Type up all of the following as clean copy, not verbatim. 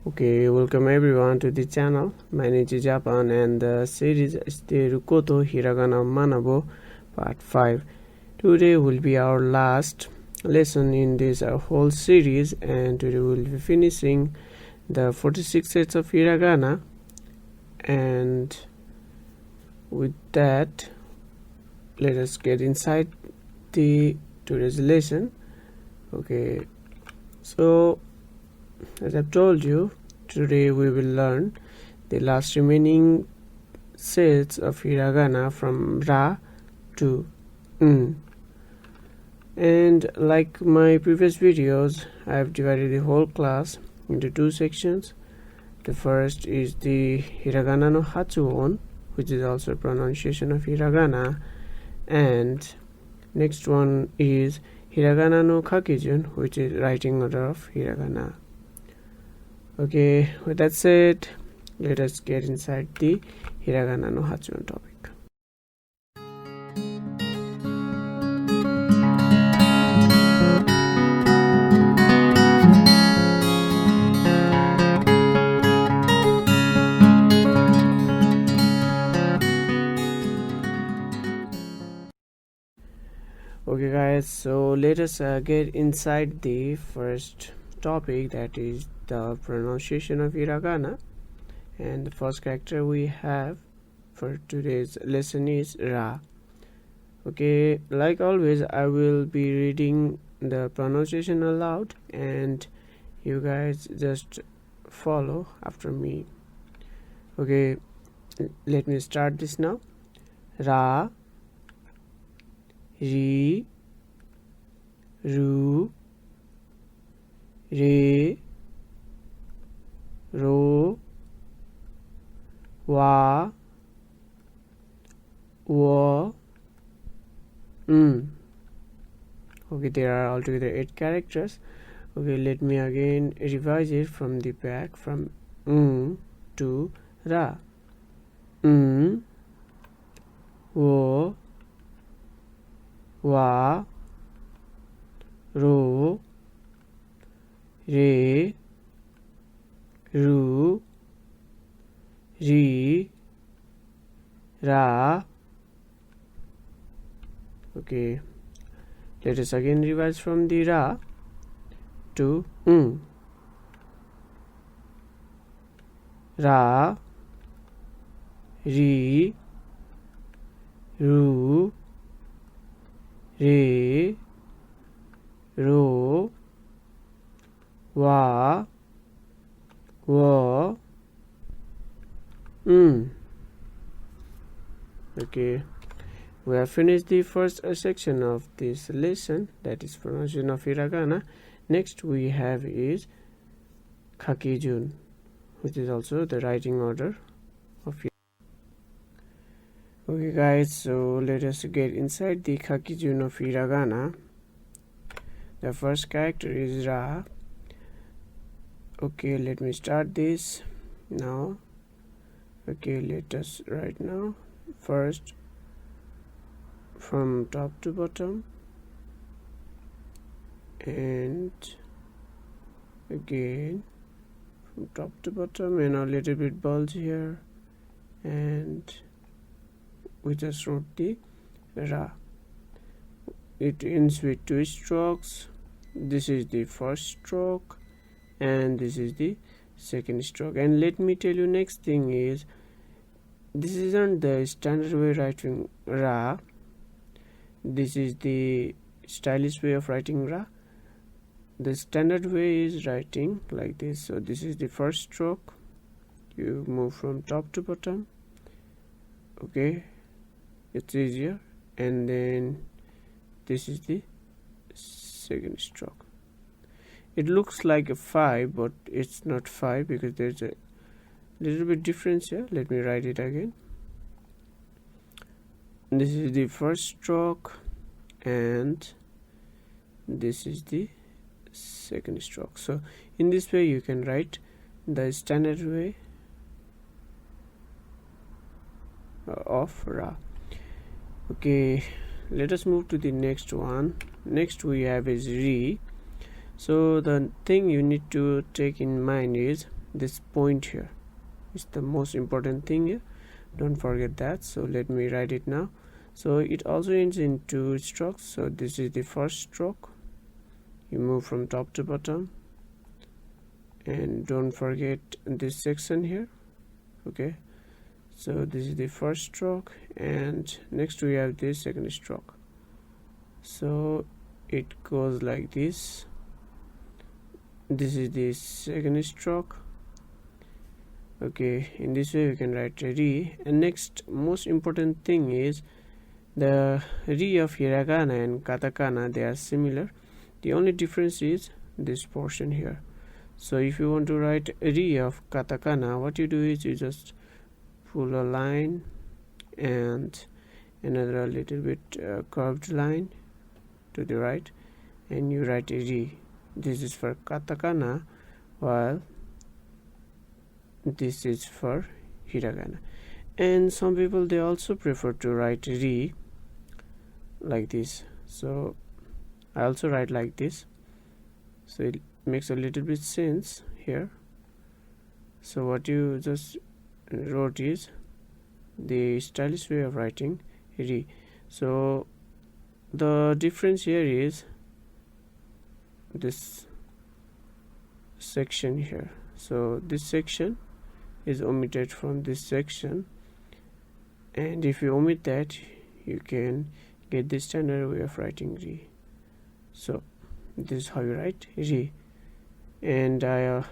Okay, welcome everyone to the channel. My name is Japan and the series知っていること Hiraganaを学ぼう Part 5. Today will be our last lesson in this whole series, and today we will be finishing the 46 sets of Hiragana. And with that, let us get inside the today's lesson. Okay, so as I've told you, today we will learn the last remaining sets of Hiragana from Ra to N. And like my previous videos, I have divided the whole class into two sections. The first is the Hiragana no Hatsuon, which is also pronunciation of Hiragana, and next one is Hiragana no Kakijun, which is writing order of Hiragana. Okay, with that said, let us get inside the Hiragana no Hatsuon topic. Okay guys, so let us get inside the first topic, that is the pronunciation of Hiragana. And the first character we have for today's lesson is Ra. Okay, like always, I will be reading the pronunciation aloud and you guys just follow after me. Okay, let me start this now. Ra, Ri, Ru, Re, Ro, Wa, Wo, Okay, there are altogether 8 characters. Okay, let me again revise it from the back, from to Ra. Wo, Wa, Ro, Re, Ru, Ri, Ra. Okay, let us again revise from the Ra to Ra, Ri, Ru, Re, Ro, Wa, Wo, Okay, we have finished the first section of this lesson, that is pronunciation of Hiragana. Next we have is Kakijun, which is also the writing order of Hiragana. Okay guys, so let us get inside the Kakijun of Hiragana. The first character is Ra. Okay, let me start this now. Okay, let us write now. First, from top to bottom, and again from top to bottom, and a little bit bulge here, and we just wrote the Ra. It ends with 2 strokes. This is the first stroke and this is the second stroke. And let me tell you, next thing is, this isn't the standard way writing Ra. This is the stylish way of writing Ra. The standard way is writing like this. So this is the first stroke, you move from top to bottom. Okay, it's easier. And then this is the second stroke. It looks like a 5, but it's not 5 because there's a little bit difference here. Let me write it again. This is the first stroke and this is the second stroke. So in this way you can write the standard way of Ra. Okay, let us move to the next one. Next we have is Ri. So the thing you need to take in mind is this point here is the most important thing here. Don't forget that. So let me write it now. So it also ends in 2 strokes. So this is the first stroke. You move from top to bottom, and don't forget this section here. Okay, so this is the first stroke, and next we have this second stroke. So it goes like this. This is the second stroke. Okay, in this way we can write re. And next most important thing is the re of hiragana and katakana. They are similar. The only difference is this portion here. So if you want to write re of katakana, what you do is you just pull a line and another little bit curved line to the right, and you write a re. This is for katakana, while this is for hiragana. And some people, they also prefer to write re like this. So I also write like this, so it makes a little bit sense here. So what you just wrote is the stylish way of writing re. So the difference here is this section here. So this section is omitted from this section, and if you omit that, you can get the standard way of writing re. So this is how you write re. And I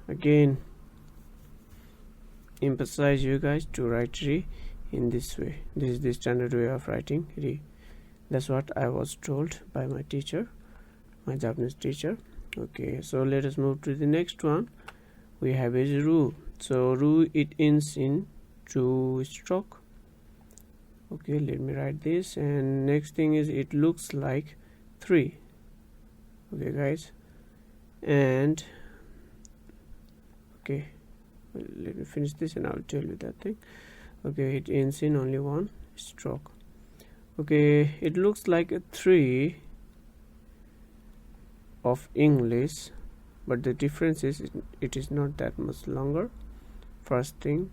again emphasize you guys to write re in this way. This is the standard way of writing re. That's what I was told by my teacher, my Japanese teacher. Okay, so let us move to the next one. We have is ru. So ru, it ends in 2 stroke. Okay, let me write this. And next thing is it looks like 3. Okay guys, and okay, let me finish this and I'll tell you that thing. Okay, it ends in only 1 stroke. Okay, it looks like a 3 of English, but the difference is it is not that much longer. First thing,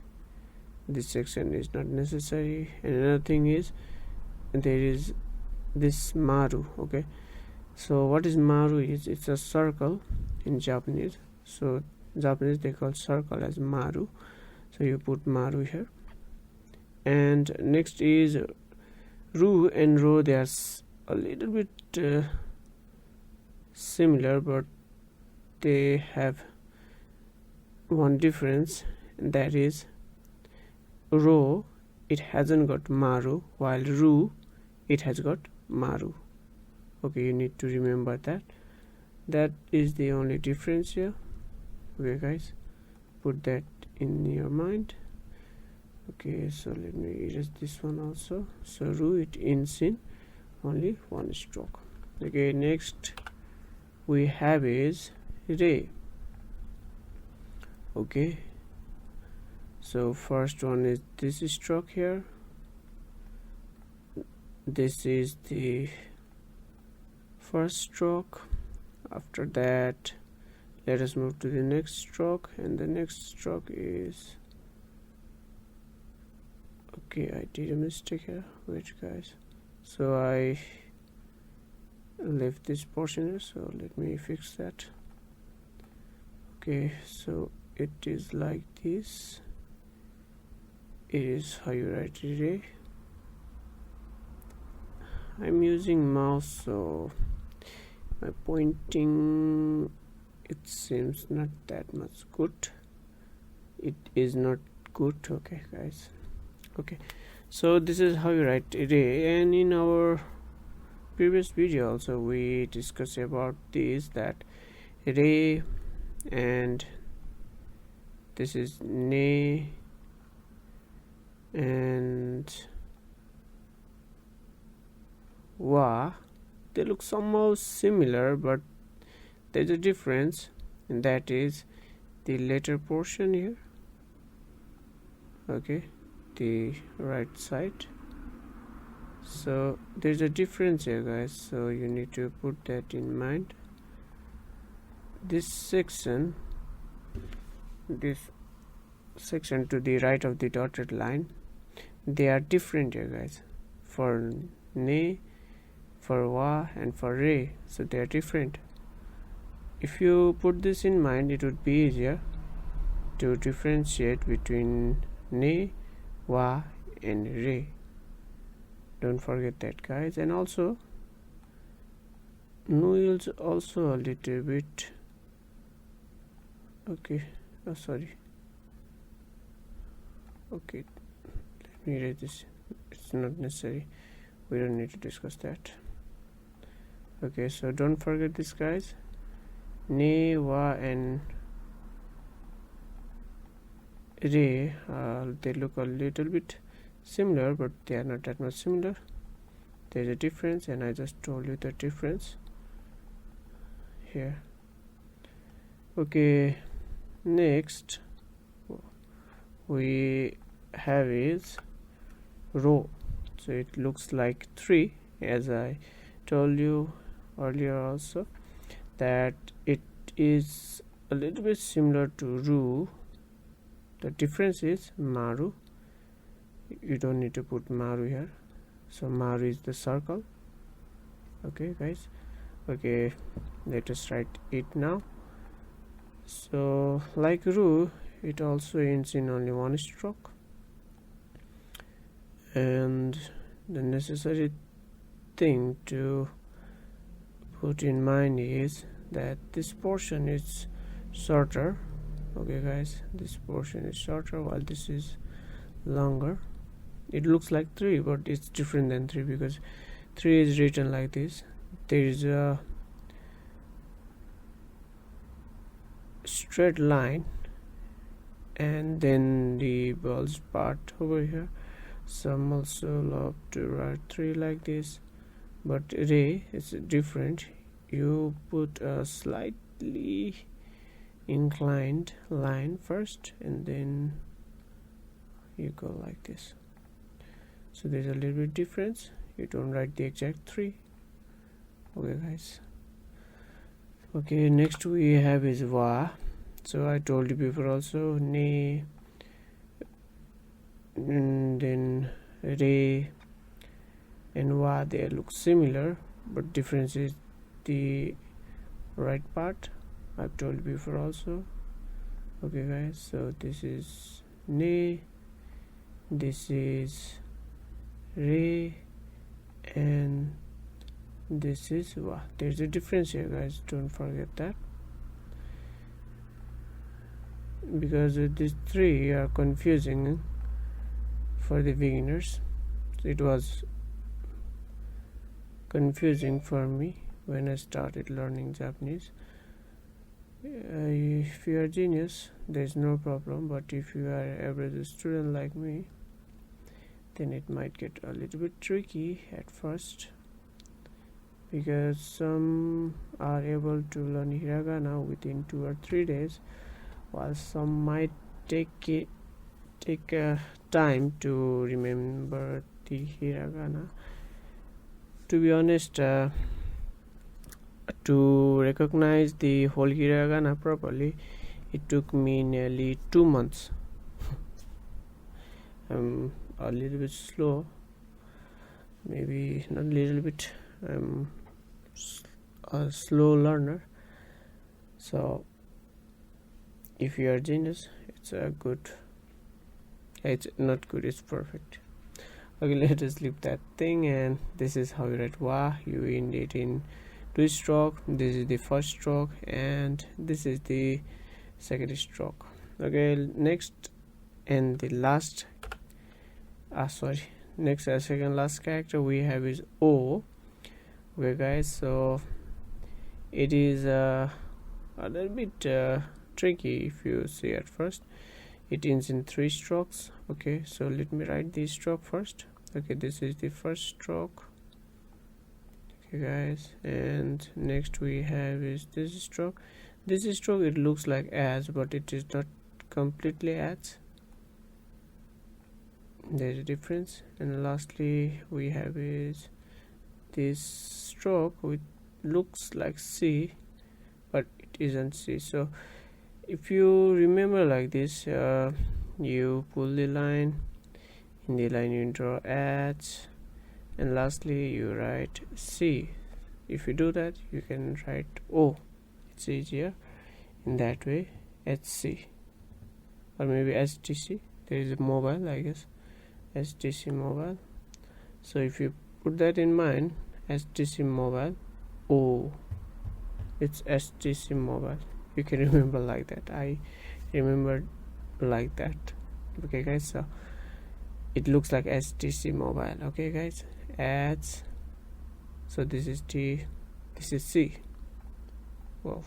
this section is not necessary, and another thing is there is this maru. Okay, so what is maru is it's a circle in Japanese. So Japanese, they call circle as maru, so you put maru here. And next is ru and ro. They are a little bit similar, but they have one difference, and that is ro, it hasn't got maru, while ru, it has got maru. Okay, you need to remember that. That is the only difference here. Okay guys, put that in your mind. Okay, so let me erase this one also. So ru, it ends in only 1 stroke. Okay, next we have is re. Okay, so first one is this stroke here. This is the first stroke. After that, let us move to the next stroke, and the next stroke is, okay, I did a mistake here. Wait guys, so I left this portion here, so let me fix that. Okay, so it is like this. It is how you write re. I'm using mouse, so my pointing, it seems not that much good. It is not good. Okay guys, okay, so this is how you write re. And in our previous video also we discussed about this, that re, and this is ne, and wa. They look somehow similar, but there's a difference, and that is the letter portion here. Okay, the right side. So there's a difference here guys, so you need to put that in mind. This section this section to the right of the dotted line, they are different here, guys. For ne, for wa, and for re, so they are different. If you put this in mind, it would be easier to differentiate between ne, wa, and re. Don't forget that, guys. And also nu is also a little bit okay. Oh, sorry. Okay, let me read this. It's not necessary, we don't need to discuss that. Okay, so don't forget this, guys. Ne, wa, and re, they look a little bit similar, but they are not that much similar. There's a difference, and I just told you the difference here. Okay, next we have is row. So it looks like 3, as I told you earlier also, that it is a little bit similar to ru. The difference is maru. You don't need to put maru here. So maru is the circle. Okay, guys. Okay, let us write it now. So like ru, it also ends in only one stroke, and the necessary thing to put in mind is that this portion is shorter. Okay, guys, this portion is shorter while this is longer. It looks like 3, but it's different than 3 because 3 is written like this. There is a straight line and then the bulge part over here. Some also love to write 3 like this, but re is different. You put a slightly inclined line first and then you go like this. So there's a little bit difference. You don't write the exact 3. Okay, guys. Okay, next we have is wa. So I told you before also, ne, and then re and wa, they look similar, but difference is the right part. I've told you before also. Okay, guys, so this is ne, this is re, and this is wa. There's a difference here, guys, don't forget that, because these 3 are confusing for the beginners. It was confusing for me when I started learning Japanese. If you are genius, there's no problem, but if you are average student like me, then it might get a little bit tricky at first, because some are able to learn hiragana within 2 or 3 days, while some might take time to remember the hiragana. To be honest, to recognize the whole hiragana properly, it took me nearly 2 months. I'm a little bit slow, maybe not a little bit, I'm a slow learner. So if you are genius, it's a good, it's not good, it's perfect. Okay, let us leave that thing, and this is how you write wa. You end it in 2 stroke. This is the first stroke and this is the second stroke. Okay, next and the last second last character we have is o. Okay, guys, so it is a little bit tricky if you see at first. It ends in 3 strokes. Okay, so let me write the stroke first. Okay, this is the first stroke. Okay, guys, and next we have is this stroke. This stroke, it looks like as, but it is not completely as. There's a difference. And lastly we have is this stroke, which looks like C, but it isn't C. So if you remember like this, you pull the line, in the line you draw H, and lastly you write C. If you do that, you can write O. It's easier in that way. HC, or maybe STC. There is a mobile, I guess, STC mobile. So if you put that in mind, STC mobile, O, it's STC mobile. You can remember like that. I remember like that. Okay guys, so it looks like STC mobile. Okay guys, ads. So this is T, this is C. Wow.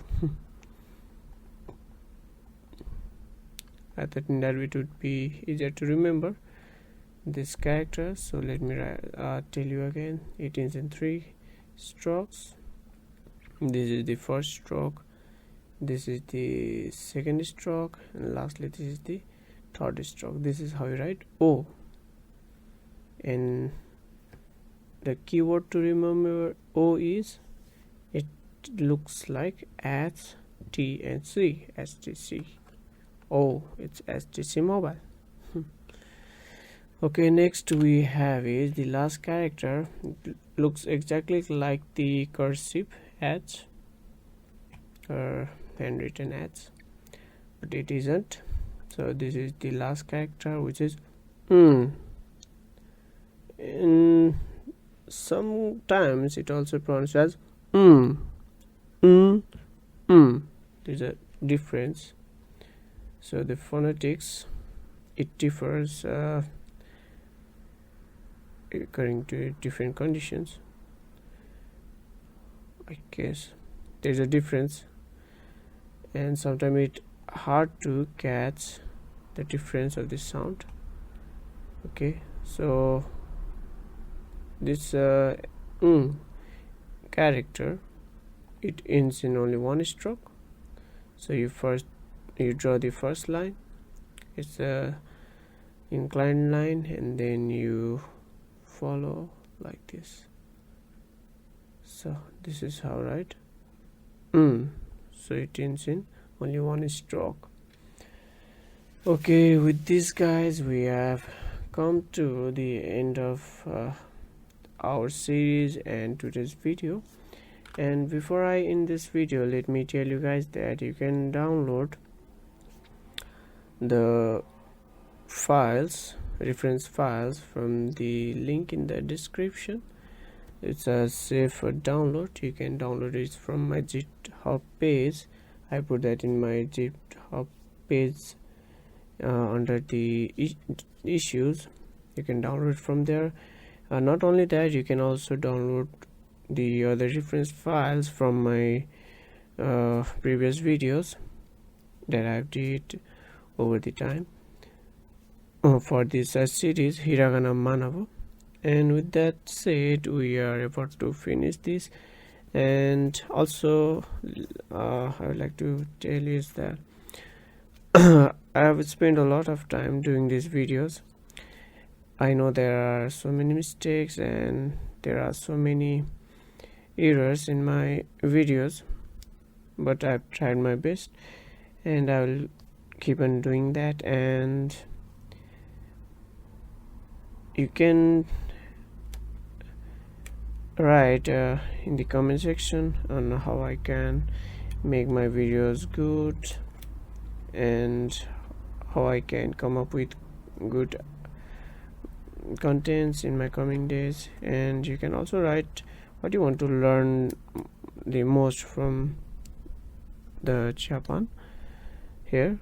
I thought in that way it would be easier to remember this character. So let me tell you again. It is in 3 strokes. This is the first stroke, this is the second stroke, and lastly this is the third stroke. This is how you write O. And the keyword to remember O is, it looks like S, T and C, STC. Oh, it's STC mobile. Okay, next we have is the last character. It looks exactly like the cursive H or handwritten H, but it isn't. So this is the last character, which is and sometimes it also pronounced as there's a difference. So the phonetics, it differs according to different conditions. I guess there's a difference, and sometimes it's hard to catch the difference of the sound. Okay, so this character, it ends in only one stroke. So you draw the first line, it's a inclined line, and then you follow like this. So this is how, right? So it ends in only one stroke. Okay, with this guys, we have come to the end of our series and today's video. And before I end this video, let me tell you guys that you can download the files, reference files, from the link in the description. It's a safe download. You can download it from my GitHub page. I put that in my GitHub page under the issues. You can download from there. Not only that, you can also download the other reference files from my previous videos that I've did over the time for this series Hiragana manabou. And with that said, we are about to finish this. And also I would like to tell you is that I have spent a lot of time doing these videos. I know there are so many mistakes and there are so many errors in my videos, but I've tried my best, and I will keep on doing that. And you can write in the comment section on how I can make my videos good and how I can come up with good contents in my coming days. And you can also write what you want to learn the most from the Japan. Here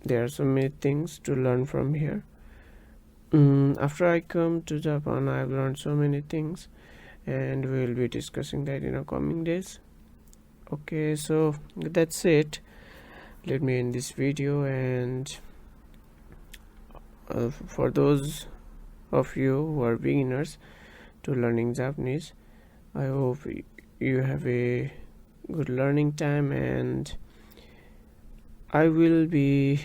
there are so many things to learn from here. After I come to Japan, I've learned so many things, and we will be discussing that in our coming days. Okay, so that's it. Let me end this video. And for those of you who are beginners to learning Japanese, I hope you have a good learning time, and I will be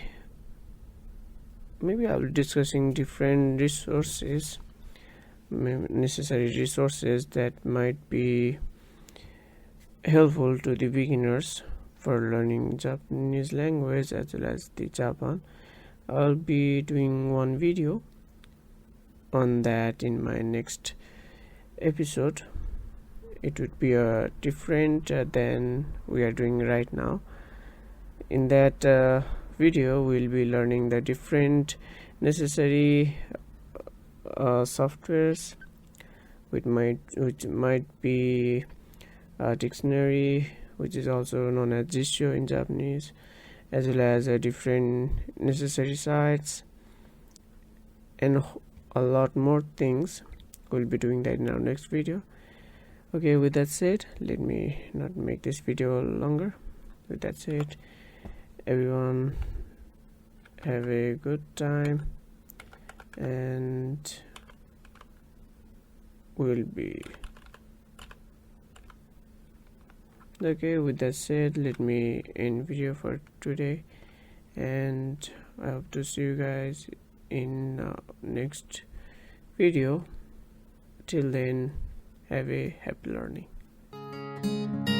discussing different resources, necessary resources that might be helpful to the beginners for learning Japanese language as well as the Japan. I'll be doing one video on that in my next episode. It would be different than we are doing right now. In that video, we'll be learning the different necessary softwares which might be a dictionary, which is also known as jisho in Japanese, as well as different necessary sites and a lot more things. We'll be doing that in our next video. Okay, with that said, let me not make this video longer. With that said, everyone have a good time, and we'll be okay. With that said, let me end video for today, and I hope to see you guys in next video. Till then, have a happy learning.